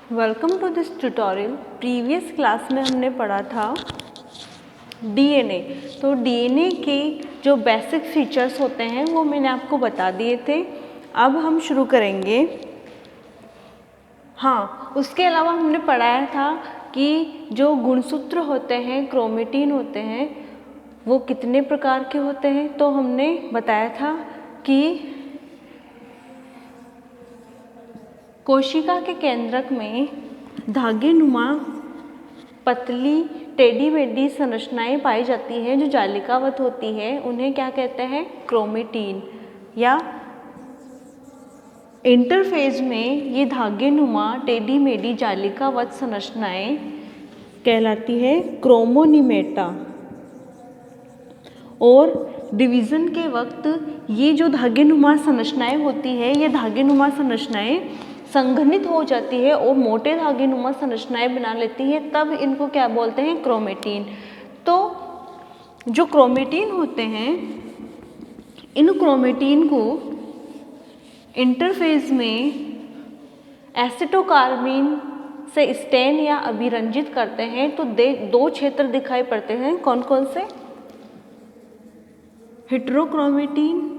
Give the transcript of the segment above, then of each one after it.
Welcome to this tutorial. Previous class में हमने पढ़ा था डीएनए। तो डीएनए के जो बेसिक फीचर्स होते हैं वो मैंने आपको बता दिए थे। अब हम शुरू करेंगे। हाँ, उसके अलावा हमने पढ़ाया था कि जो गुणसूत्र होते हैं, क्रोमेटिन होते हैं, वो कितने प्रकार के होते हैं। तो हमने बताया था कि कोशिका के केंद्रक में धागे नुमा पतली टेढ़ी मेढ़ी संरचनाएं पाई जाती हैं जो जालिकावत होती है। उन्हें क्या कहते हैं? क्रोमेटिन। या इंटरफेज में ये धागे नुमा टेढ़ी मेढ़ी जालिकावत संरचनाएं कहलाती है क्रोमोनिमेटा। और डिवीज़न के वक्त ये जो धागे नुमा संरचनाएं होती है, ये धागे नुमा संरचनाएं संघनित हो जाती है और मोटे धागे नुमा संरचनाएं बना लेती है। तब इनको क्या बोलते हैं? क्रोमेटिन। तो जो क्रोमेटिन होते हैं, इन क्रोमेटिन को इंटरफेज में एसिटोकार्बीन से स्टेन या अभिरंजित करते हैं। तो दो क्षेत्र दिखाई पड़ते हैं। कौन कौन से? हेटेरोक्रोमेटिन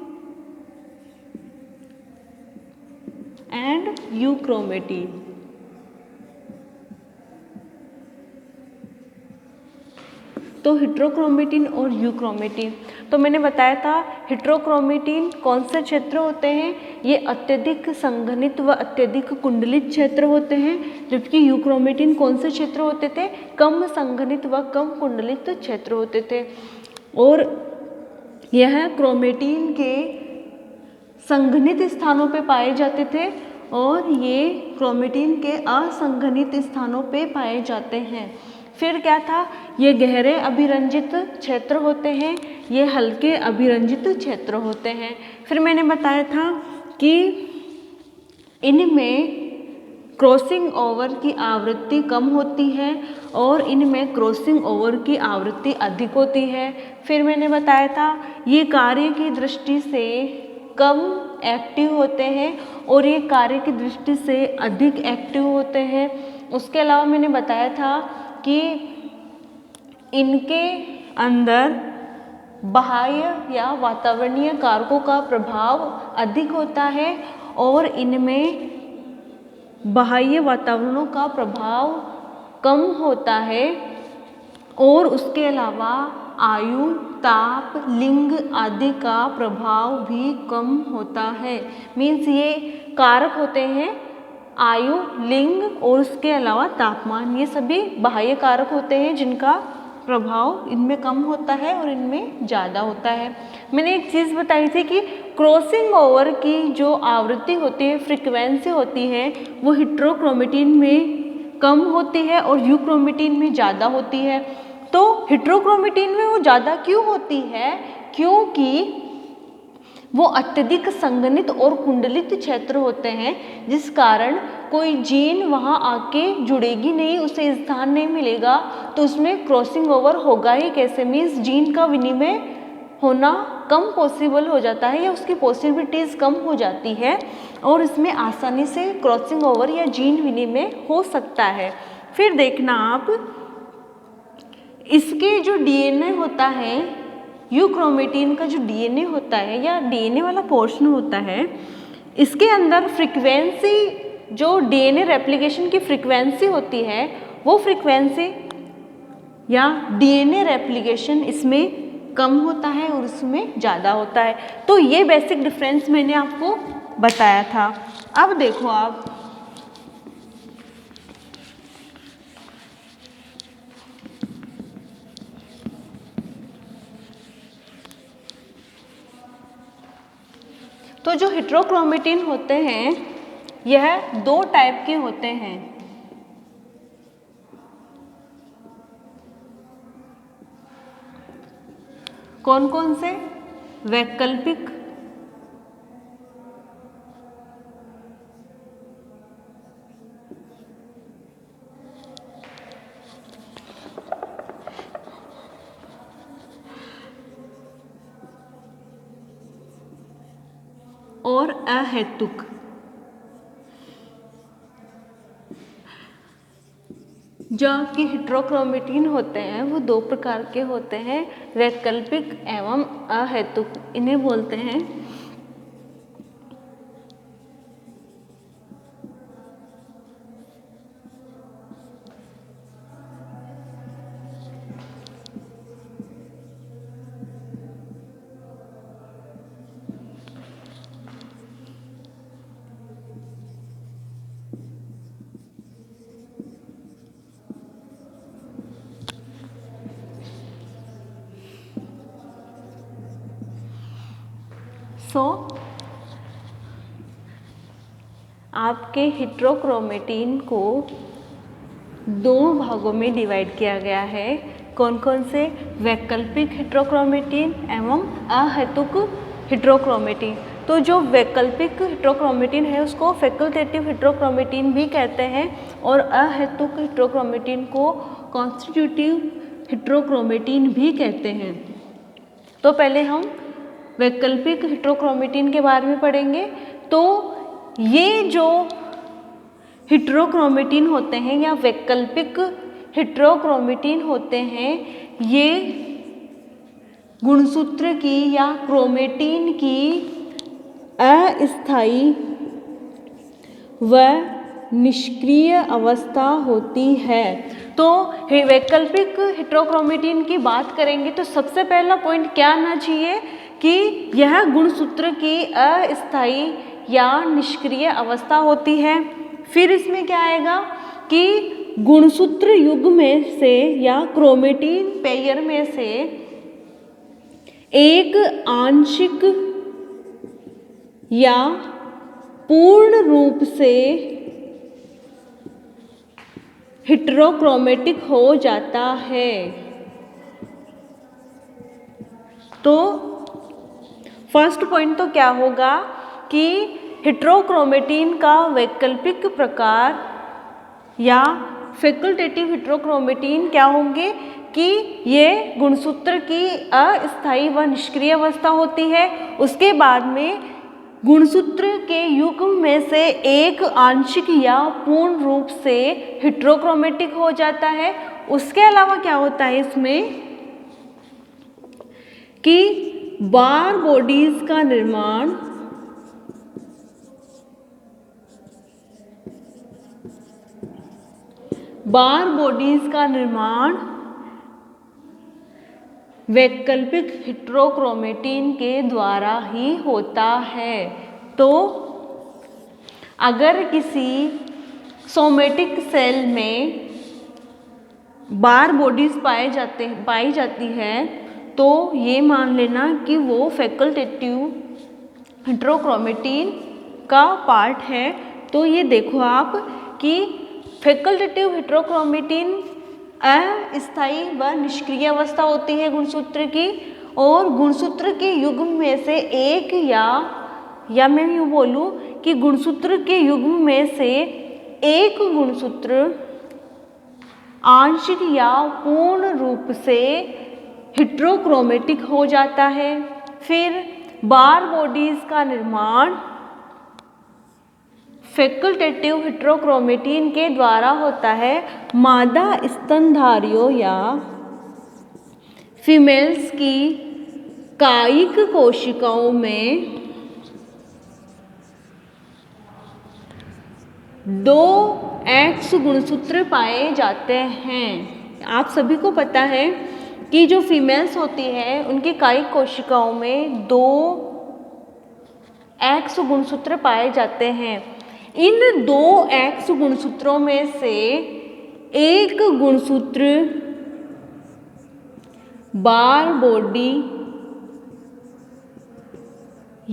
एंड यूक्रोमेटिन। तो हेटेरोक्रोमेटिन और यूक्रोमेटिन। तो मैंने बताया था हेटेरोक्रोमेटिन कौन से क्षेत्र होते हैं? ये अत्यधिक संघनित व अत्यधिक कुंडलित क्षेत्र होते हैं। जबकि यूक्रोमेटिन कौन से क्षेत्र होते थे? कम संघनित व कम कुंडलित क्षेत्र होते थे। और यह क्रोमेटिन के संघनित स्थानों पे पाए जाते थे और ये क्रोमेटिन के असंघनित स्थानों पे पाए जाते हैं। फिर क्या था? ये गहरे अभिरंजित क्षेत्र होते हैं, ये हल्के अभिरंजित क्षेत्र होते हैं। फिर मैंने बताया था कि इनमें क्रॉसिंग ओवर की आवृत्ति कम होती है और इनमें क्रॉसिंग ओवर की आवृत्ति अधिक होती है। फिर मैंने बताया था ये कार्य की दृष्टि से कम एक्टिव होते हैं और ये कार्य की दृष्टि से अधिक एक्टिव होते हैं। उसके अलावा मैंने बताया था कि इनके अंदर बाह्य या वातावरणीय कारकों का प्रभाव अधिक होता है और इनमें बाह्य वातावरणों का प्रभाव कम होता है। और उसके अलावा आयु, ताप, लिंग आदि का प्रभाव भी कम होता है। मीन्स ये कारक होते हैं आयु, लिंग और उसके अलावा तापमान। ये सभी बाह्य कारक होते हैं जिनका प्रभाव इनमें कम होता है और इनमें ज़्यादा होता है। मैंने एक चीज़ बताई थी कि क्रॉसिंग ओवर की जो आवृत्ति होती है, फ्रीक्वेंसी होती है, वो हेटेरोक्रोमेटिन में कम होती है और यूक्रोमेटिन में ज़्यादा होती है। तो हेटेरोक्रोमेटिन में वो ज़्यादा क्यों होती है? क्योंकि वो अत्यधिक संघनित और कुंडलित क्षेत्र होते हैं, जिस कारण कोई जीन वहाँ आके जुड़ेगी नहीं, उसे स्थान नहीं मिलेगा, तो उसमें क्रॉसिंग ओवर होगा ही कैसे? मीन्स जीन का विनिमय होना कम पॉसिबल हो जाता है या उसकी पॉसिबिलिटीज़ कम हो जाती है और इसमें आसानी से क्रॉसिंग ओवर या जीन विनिमय हो सकता है। फिर देखना आप, इसके जो डीएनए होता है, यूक्रोमेटिन का जो डीएनए होता है या डीएनए वाला पोर्शन होता है, इसके अंदर फ्रीक्वेंसी, जो डीएनए रेप्लिकेशन की फ्रीक्वेंसी होती है, वो फ्रीक्वेंसी या डीएनए रेप्लिकेशन इसमें कम होता है और इसमें ज़्यादा होता है। तो ये बेसिक डिफरेंस मैंने आपको बताया था। अब देखो आप, तो जो हेटेरोक्रोमेटिन होते हैं यह दो टाइप के होते हैं। कौन कौन से? वैकल्पिक, और अहेतुक। जो कि हेट्रोक्रोमेटिन होते हैं वो दो प्रकार के होते हैं, वैकल्पिक एवं अहेतुक, इन्हें बोलते हैं आपके हेट्रोक्रोमेटिन को दो भागों में डिवाइड किया गया है। कौन कौन से? वैकल्पिक हेट्रोक्रोमेटिन एवं अहेतुक हेट्रोक्रोमेटिन। तो जो वैकल्पिक हेट्रोक्रोमेटिन है उसको फैकल्टेटिव हेट्रोक्रोमेटिन भी कहते हैं और अहेतुक हेट्रोक्रोमेटिन को कॉन्स्टिट्यूटिव हेट्रोक्रोमेटिन भी कहते हैं। तो पहले हम वैकल्पिक हेट्रोक्रोमेटिन के बारे में पढ़ेंगे। तो ये जो हेट्रोक्रोमेटिन होते हैं या वैकल्पिक हेट्रोक्रोमेटिन होते हैं, ये गुणसूत्र की या क्रोमेटिन की अस्थायी व निष्क्रिय अवस्था होती है। तो वैकल्पिक हेट्रोक्रोमेटिन की बात करेंगे तो सबसे पहला पॉइंट क्या आना चाहिए कि यह गुणसूत्र की अस्थायी या निष्क्रिय अवस्था होती है। फिर इसमें क्या आएगा कि गुणसूत्र युग्म में से या क्रोमेटिन पेयर में से एक आंशिक या पूर्ण रूप से हेट्रोक्रोमेटिक हो जाता है। तो फर्स्ट पॉइंट तो क्या होगा कि हेट्रोक्रोमेटिन का वैकल्पिक प्रकार या फैकल्टेटिव हेट्रोक्रोमेटिन क्या होंगे कि ये गुणसूत्र की अस्थायी व निष्क्रिय अवस्था होती है। उसके बाद में गुणसूत्र के युग्म में से एक आंशिक या पूर्ण रूप से हेट्रोक्रोमेटिक हो जाता है। उसके अलावा क्या होता है इसमें कि बार बॉडीज का निर्माण वैकल्पिक हेट्रोक्रोमेटिन के द्वारा ही होता है। तो अगर किसी सोमेटिक सेल में बार बॉडीज पाई जाती है तो ये मान लेना कि वो फैकल्टेटिव हेट्रोक्रोमेटिन का पार्ट है। तो ये देखो आप कि फैकल्टेटिव हेट्रोक्रोमेटिन अस्थायी व निष्क्रिय अवस्था होती है गुणसूत्र की, और गुणसूत्र के युग्म में से एक या मैं यूँ बोलूँ कि गुणसूत्र के युग्म में से एक गुणसूत्र आंशिक या पूर्ण रूप से हेट्रोक्रोमेटिक हो जाता है। फिर बार बॉडीज का निर्माण फैकल्टेटिव हेट्रोक्रोमेटिन के द्वारा होता है। मादा स्तनधारियों या फीमेल्स की कायिक कोशिकाओं में 2X गुणसूत्र पाए जाते हैं। आप सभी को पता है कि जो फीमेल्स होती है उनकी कायिक कोशिकाओं में 2X गुणसूत्र पाए जाते हैं। इन 2X गुणसूत्रों में से एक गुणसूत्र बार बॉडी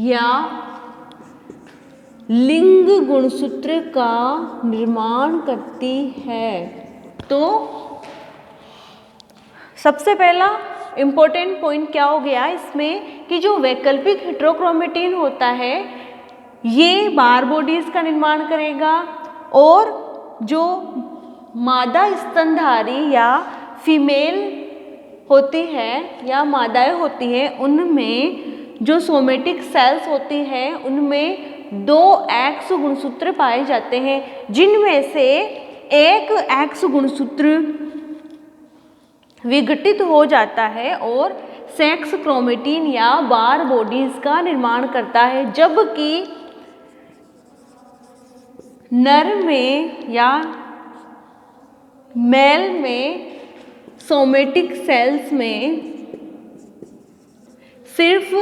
या लिंग गुणसूत्र का निर्माण करती है। तो सबसे पहला इम्पोर्टेंट पॉइंट क्या हो गया इसमें कि जो वैकल्पिक हेट्रोक्रोमेटिन होता है ये बार बॉडीज का निर्माण करेगा, और जो मादा स्तनधारी या फीमेल होती है या मादाएं होती हैं उनमें जो सोमेटिक सेल्स होती हैं उनमें 2X गुणसूत्र पाए जाते हैं, जिनमें से एक एक्स गुणसूत्र विघटित हो जाता है और सेक्स क्रोमेटिन या बार बॉडीज का निर्माण करता है, जबकि नर में या मेल में सोमेटिक सेल्स में सिर्फ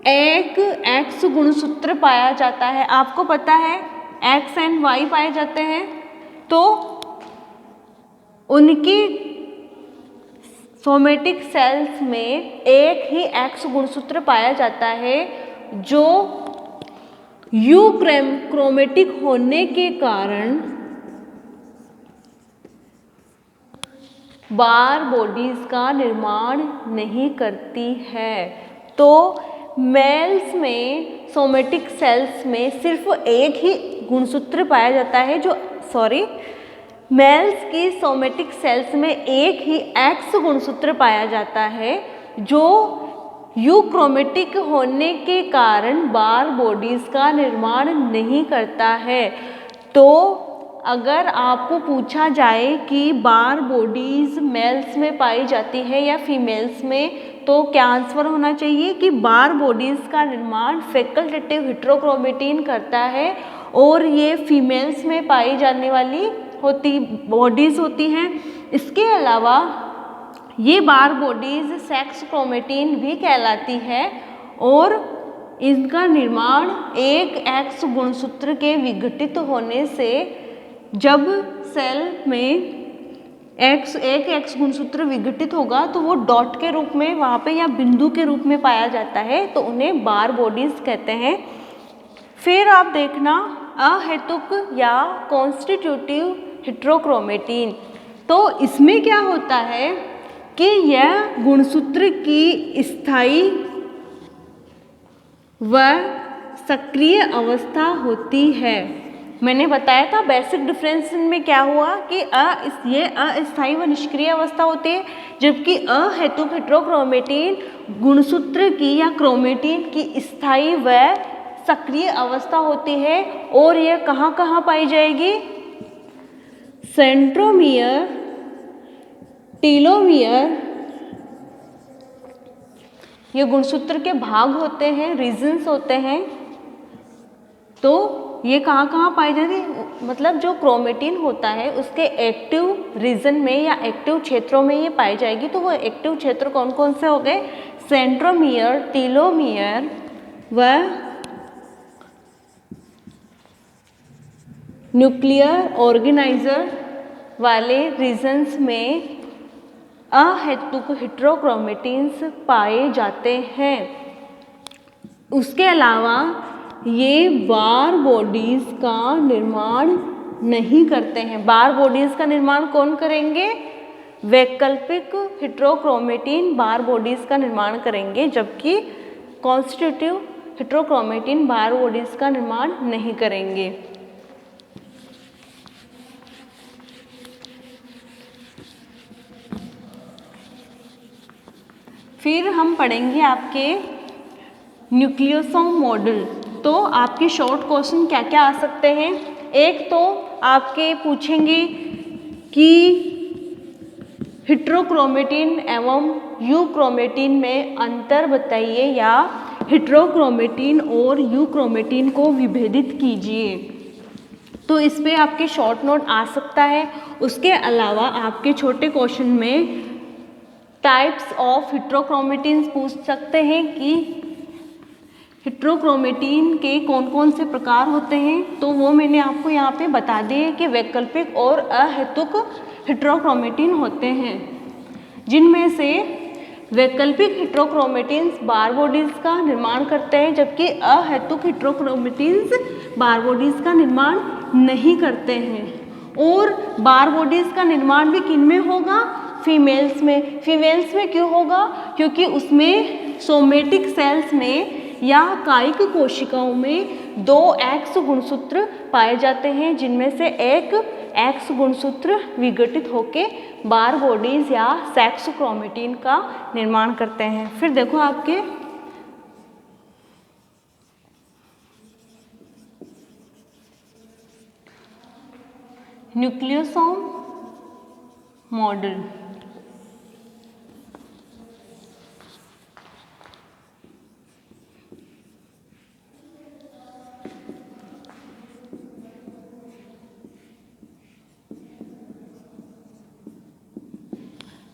एक एक्स गुणसूत्र पाया जाता है। आपको पता है एक्स एंड वाई पाए जाते हैं, तो उनकी सोमेटिक सेल्स में एक ही एक्स गुणसूत्र पाया जाता है, जो यू क्रोमेटिक होने के कारण बार बॉडीज का निर्माण नहीं करती है। तो मेल्स में सोमेटिक सेल्स में सिर्फ एक ही गुणसूत्र पाया जाता है, मेल्स की सोमेटिक सेल्स में एक ही एक्स गुणसूत्र पाया जाता है, जो यूक्रोमेटिक होने के कारण बार बॉडीज का निर्माण नहीं करता है। तो अगर आपको पूछा जाए कि बार बॉडीज मेल्स में पाई जाती है या फीमेल्स में, तो क्या आंसर होना चाहिए कि बार बॉडीज का निर्माण फैकल्टेटिव हेटेरोक्रोमेटिन करता है और ये फीमेल्स में पाई जाने वाली बॉडीज होती हैं। इसके अलावा ये बार बॉडीज सेक्स क्रोमेटिन भी कहलाती है और इनका निर्माण एक एक्स गुणसूत्र के विघटित होने से, जब सेल में एक एक्स गुणसूत्र विघटित होगा तो वो डॉट के रूप में वहाँ पे या बिंदु के रूप में पाया जाता है, तो उन्हें बार बॉडीज कहते हैं। फिर आप देखना अहेतुक या कॉन्स्टिट्यूटिव हेटेरोक्रोमेटिन। तो इसमें क्या होता है कि यह गुणसूत्र की स्थायी व सक्रिय अवस्था होती है। मैंने बताया था बेसिक डिफरेंस में क्या हुआ कि ये अस्थायी व निष्क्रिय अवस्था होती है, जबकि अहेतुक हेटेरोक्रोमेटिन गुणसूत्र की या क्रोमेटिन की स्थायी व सक्रिय अवस्था होती है। और यह कहाँ कहाँ पाई जाएगी? सेंट्रोमियर, टीलोमियर, ये गुणसूत्र के भाग होते हैं, रीजन्स होते हैं। तो ये कहाँ कहाँ पाई जाती है? मतलब जो क्रोमेटिन होता है उसके एक्टिव रीजन में या एक्टिव क्षेत्रों में ये पाई जाएगी। तो वो एक्टिव क्षेत्र कौन कौन से हो गए? सेंट्रोमियर, टीलोमियर व न्यूक्लियर ऑर्गेनाइजर वाले रीजन्स में अहेतुक हेटेरोक्रोमेटिन्स पाए जाते हैं। उसके अलावा ये बार बॉडीज का निर्माण नहीं करते हैं। बार बॉडीज का निर्माण कौन करेंगे? वैकल्पिक हेटेरोक्रोमेटिन बार बॉडीज का निर्माण करेंगे, जबकि कॉन्स्टिट्यूटिव हेटेरोक्रोमेटिन बार बॉडीज का निर्माण नहीं करेंगे। फिर हम पढ़ेंगे आपके न्यूक्लियोसोम मॉडल। तो आपके शॉर्ट क्वेश्चन क्या क्या आ सकते हैं? एक तो आपके पूछेंगे कि हेटेरोक्रोमेटिन एवं यूक्रोमेटिन में अंतर बताइए, या हेटेरोक्रोमेटिन और यूक्रोमेटिन को विभेदित कीजिए। तो इस पे आपके शॉर्ट नोट आ सकता है। उसके अलावा आपके छोटे क्वेश्चन में टाइप्स ऑफ हेटेरोक्रोमेटिन्स पूछ सकते हैं कि हेटेरोक्रोमेटिन के कौन कौन से प्रकार होते हैं। तो वो मैंने आपको यहाँ पे बता दिए कि वैकल्पिक और अहेतुक हेटेरोक्रोमेटिन होते हैं, जिनमें से वैकल्पिक हेटेरोक्रोमेटिन्स बार बॉडीज का निर्माण करते हैं, जबकि अहेतुक हेटेरोक्रोमेटिन्स बार बॉडीज का निर्माण नहीं करते हैं। और बार बॉडीज का निर्माण भी किन में होगा? फीमेल्स में। फीमेल्स में क्यों होगा? क्योंकि उसमें सोमेटिक सेल्स में या कायिक कोशिकाओं में 2 एक्स गुणसूत्र पाए जाते हैं, जिनमें से एक एक्स गुणसूत्र विघटित होकर बार बॉडीज या सेक्स क्रोमेटिन का निर्माण करते हैं। फिर देखो आपके न्यूक्लियोसोम मॉडल।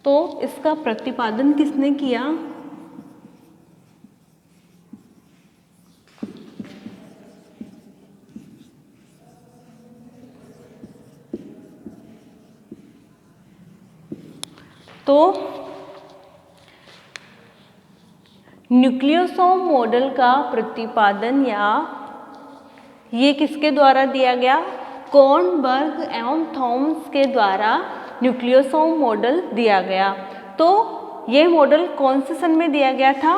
तो इसका प्रतिपादन किसने किया? तो न्यूक्लियोसोम मॉडल का प्रतिपादन या ये किसके द्वारा दिया गया? कॉर्नबर्ग एवं थॉमस के द्वारा न्यूक्लियोसोम मॉडल दिया गया। तो ये मॉडल कौन से सन में दिया गया था?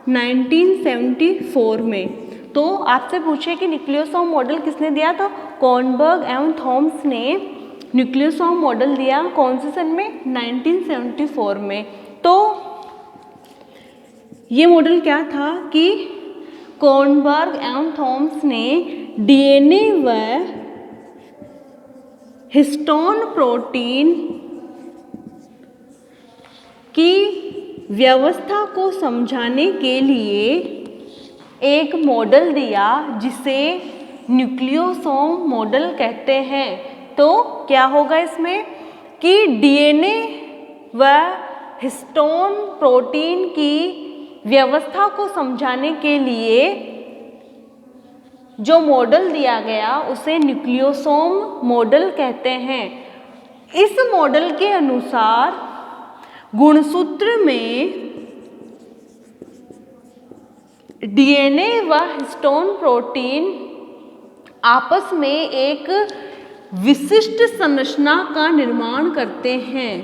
1974 में। तो आपसे पूछे कि न्यूक्लियोसोम मॉडल किसने दिया? तो कॉर्नबर्ग एवं थॉमस ने न्यूक्लियोसोम मॉडल दिया कौन से सन में? 1974 में। तो ये मॉडल क्या था कि कॉर्नबर्ग एवं थॉमस ने डीएनए व हिस्टोन प्रोटीन की व्यवस्था को समझाने के लिए एक मॉडल दिया जिसे न्यूक्लियोसोम मॉडल कहते हैं। तो क्या होगा इसमें कि डीएनए व हिस्टोन प्रोटीन की व्यवस्था को समझाने के लिए जो मॉडल दिया गया उसे न्यूक्लियोसोम मॉडल कहते हैं। इस मॉडल के अनुसार गुणसूत्र में डीएनए व हिस्टोन प्रोटीन आपस में एक विशिष्ट संरचना का निर्माण करते हैं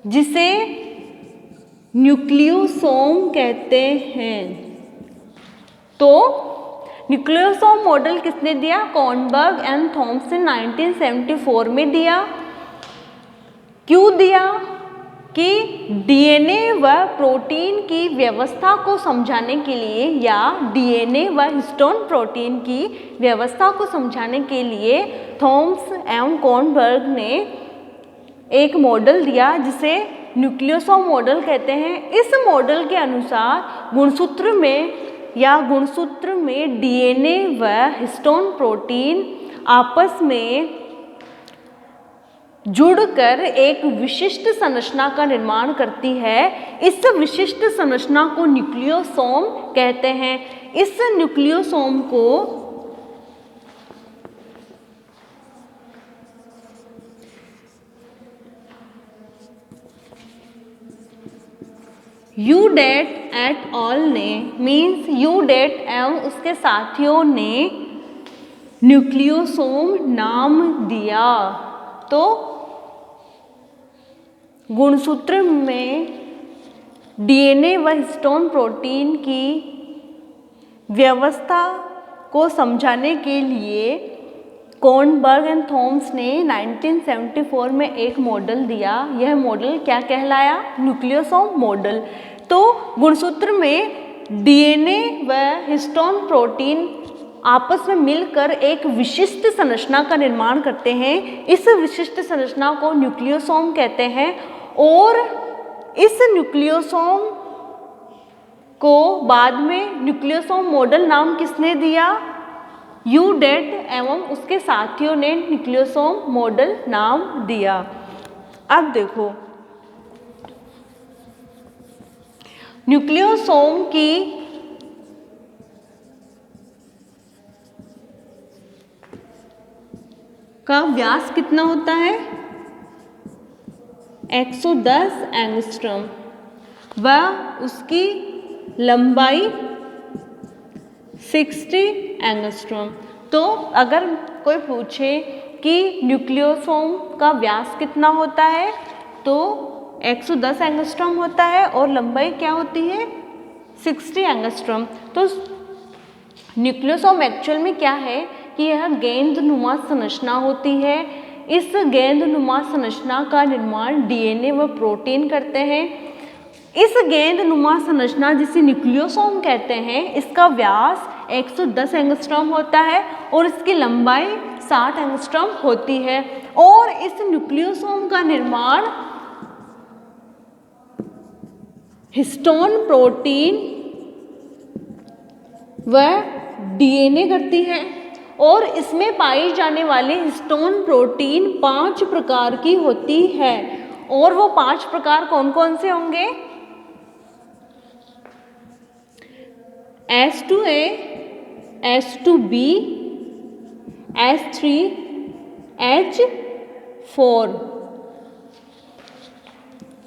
जिसे न्यूक्लियोसोम कहते हैं। तो न्यूक्लियोसोम मॉडल किसने दिया? कॉर्नबर्ग एंड थॉमस ने 1974 में दिया। क्यों दिया? कि डीएनए व प्रोटीन की व्यवस्था को समझाने के लिए या डीएनए व हिस्टोन प्रोटीन की व्यवस्था को समझाने के लिए थॉमस एवं कॉर्नबर्ग ने एक मॉडल दिया जिसे न्यूक्लियोसोम मॉडल कहते हैं। इस मॉडल के अनुसार गुणसूत्र में डीएनए व हिस्टोन प्रोटीन आपस में जुड़कर एक विशिष्ट संरचना का निर्माण करती है। इस विशिष्ट संरचना को न्यूक्लियोसोम कहते हैं। इस न्यूक्लियोसोम को यूडेट एट ऑल ने यूडेट एवं उसके साथियों ने न्यूक्लियोसोम नाम दिया। तो गुणसूत्र में डीएनए व हिस्टोन प्रोटीन की व्यवस्था को समझाने के लिए कॉर्नबर्ग एंड थॉमस ने 1974 में एक मॉडल दिया। यह मॉडल क्या कहलाया? Nucleosome model. तो गुणसूत्र में डीएनए व हिस्टोन प्रोटीन आपस में मिलकर एक विशिष्ट संरचना का निर्माण करते हैं। इस विशिष्ट संरचना को न्यूक्लियोसोम कहते हैं और इस न्यूक्लियोसोम को बाद में न्यूक्लियोसोम मॉडल नाम किसने दिया? यूडेट एवं उसके साथियों ने न्यूक्लियोसोम मॉडल नाम दिया। अब देखो न्यूक्लियोसोम की का व्यास कितना होता है? 110 एंगस्ट्रॉम व उसकी लंबाई 60 एंगस्ट्रॉम। तो अगर कोई पूछे कि न्यूक्लियोसोम का व्यास कितना होता है तो 110 एंगस्ट्रॉम होता है और लंबाई क्या होती है? 60 एंगस्ट्रॉम। तो न्यूक्लियोसोम एक्चुअल में क्या है कि यह गेंदनुमा संरचना होती है। इस गेंदनुमा संरचना का निर्माण डीएनए व प्रोटीन करते हैं। इस गेंदनुमा संरचना जिसे न्यूक्लियोसोम कहते हैं, इसका व्यास 110 एंगस्ट्रॉम होता है और इसकी लंबाई 60 एंगस्ट्रॉम होती है। और इस न्यूक्लियोसोम का निर्माण हिस्टोन प्रोटीन व डीएनए करती है। और इसमें पाई जाने वाली हिस्टोन प्रोटीन 5 प्रकार की होती है। और वो 5 प्रकार कौन कौन से होंगे? H2A, H2B, H3, H4।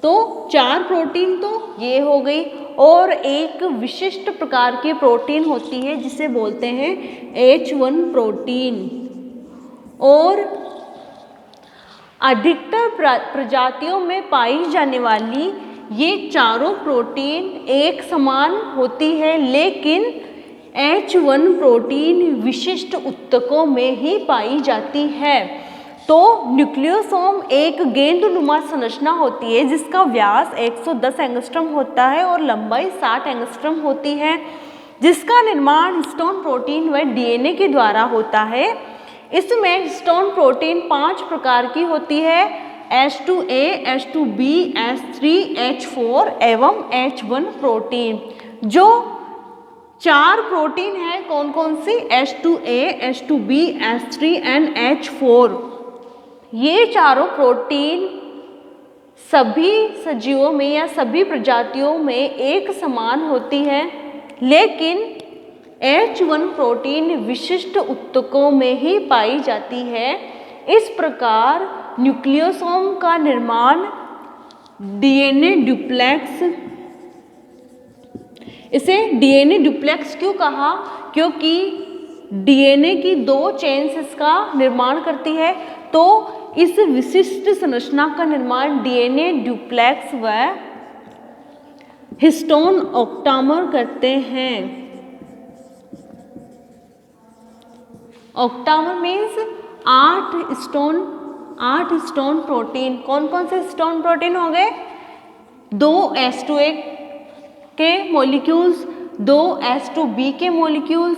तो 4 प्रोटीन तो ये हो गई। और एक विशिष्ट प्रकार की प्रोटीन होती है जिसे बोलते हैं H1 प्रोटीन। और अधिकतर प्रजातियों में पाई जाने वाली ये चारों प्रोटीन एक समान होती है, लेकिन H1 प्रोटीन विशिष्ट ऊतकों में ही पाई जाती है। तो न्यूक्लियोसोम एक गेंदनुमा संरचना होती है जिसका व्यास 110 एंगस्ट्रॉम होता है और लंबाई 60 एंगस्ट्रॉम होती है, जिसका निर्माण हिस्टोन प्रोटीन व डीएनए के द्वारा होता है। इसमें हिस्टोन प्रोटीन 5 प्रकार की होती है, H2A, H2B, H3, H4 एवं H1 प्रोटीन। जो 4 प्रोटीन है कौन कौन सी? H2A, H2B, H3 and H4। ये चारों प्रोटीन सभी सजीवों में या सभी प्रजातियों में एक समान होती है, लेकिन H1 प्रोटीन विशिष्ट ऊतकों में ही पाई जाती है। इस प्रकार न्यूक्लियोसोम का निर्माण डीएनए डुप्लेक्स, इसे डीएनए डुप्लेक्स क्यों कहा? क्योंकि डीएनए की 2 चेन्स इसका निर्माण करती है। तो इस विशिष्ट संरचना का निर्माण डीएनए डुप्लेक्स व हिस्टोन ऑक्टामर करते हैं। Octamer means 8 histone protein. कौन कौन से हिस्टोन प्रोटीन हो गए? 2 H2A के मॉलिक्यूल्स, 2 H2B के मॉलिक्यूल्स,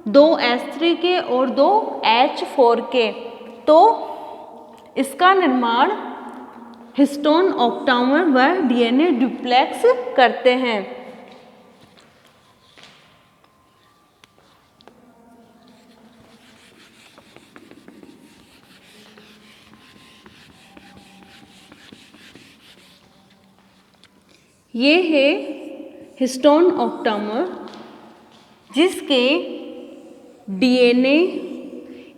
2 H3 के और 2 H4 के। तो इसका निर्माण हिस्टोन ऑक्टामर व डीएनए डुप्लेक्स करते हैं। ये है हिस्टोन ऑक्टामर, जिसके डीएनए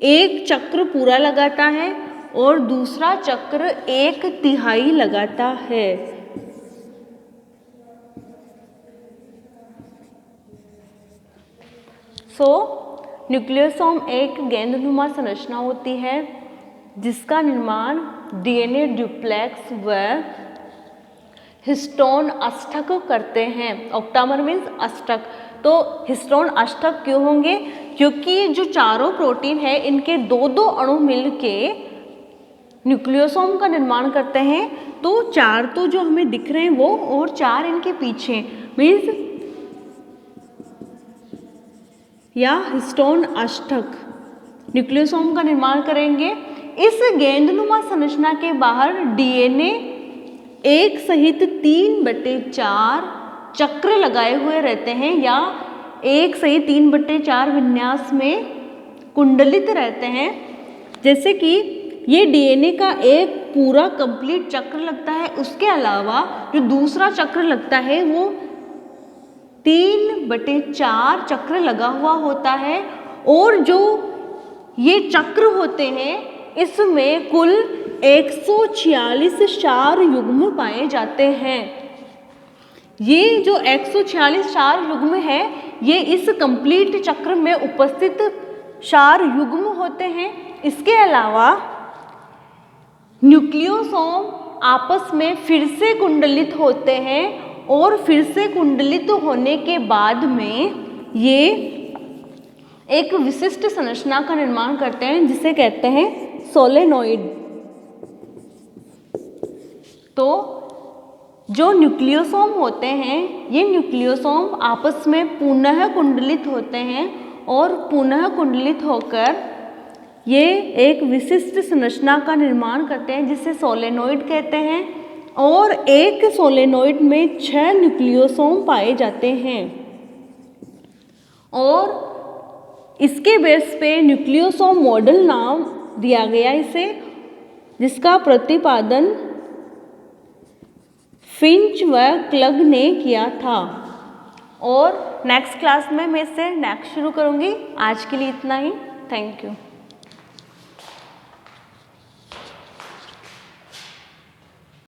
एक चक्र पूरा लगाता है और दूसरा चक्र 1/3 लगाता है। न्यूक्लियोसोम एक गेंदनुमा संरचना होती है जिसका निर्माण डीएनए डुप्लेक्स व हिस्टोन अष्टक करते हैं। ऑक्टामर मीन्स अष्टक। तो हिस्टोन अष्टक क्यों होंगे? क्योंकि जो चारों प्रोटीन है इनके 2-2 अणु मिलके न्यूक्लियोसोम का निर्माण करते हैं। तो 4 तो जो हमें दिख रहे हैं वो, और 4 इनके पीछे मीन्स या हिस्टोन अष्टक न्यूक्लियोसोम का निर्माण करेंगे। इस गेंदनुमा संरचना के बाहर डीएनए एक सहित 3/4 चक्र लगाए हुए रहते हैं, या एक सहित 3/4 विन्यास में कुंडलित रहते हैं। जैसे कि ये डीएनए का एक पूरा कंप्लीट चक्र लगता है, उसके अलावा जो दूसरा चक्र लगता है वो 3/4 चक्र लगा हुआ होता है। और जो ये चक्र होते हैं इसमें कुल 146 क्षार युग्म पाए जाते हैं। ये जो 146 क्षार युग्म है ये इस कंप्लीट चक्र में उपस्थित क्षार युग्म होते हैं। इसके अलावा न्यूक्लियोसोम आपस में फिर से कुंडलित होते हैं और फिर से कुंडलित होने के बाद में ये एक विशिष्ट संरचना का निर्माण करते हैं जिसे कहते हैं सोलेनोइड। तो जो न्यूक्लियोसोम होते हैं ये न्यूक्लियोसोम आपस में पुनः कुंडलित होते हैं और पुनः कुंडलित होकर ये एक विशिष्ट संरचना का निर्माण करते हैं जिसे सोलेनोइड कहते हैं और एक सोलेनोइड में 6 न्यूक्लियोसोम पाए जाते हैं और इसके बेस पे न्यूक्लियोसोम मॉडल नाम दिया गया इसे, जिसका प्रतिपादन फिंच व क्लग ने किया था। और नेक्स्ट क्लास में मैं इसे नेक्स्ट शुरू करूँगी। आज के लिए इतना ही। Thank you.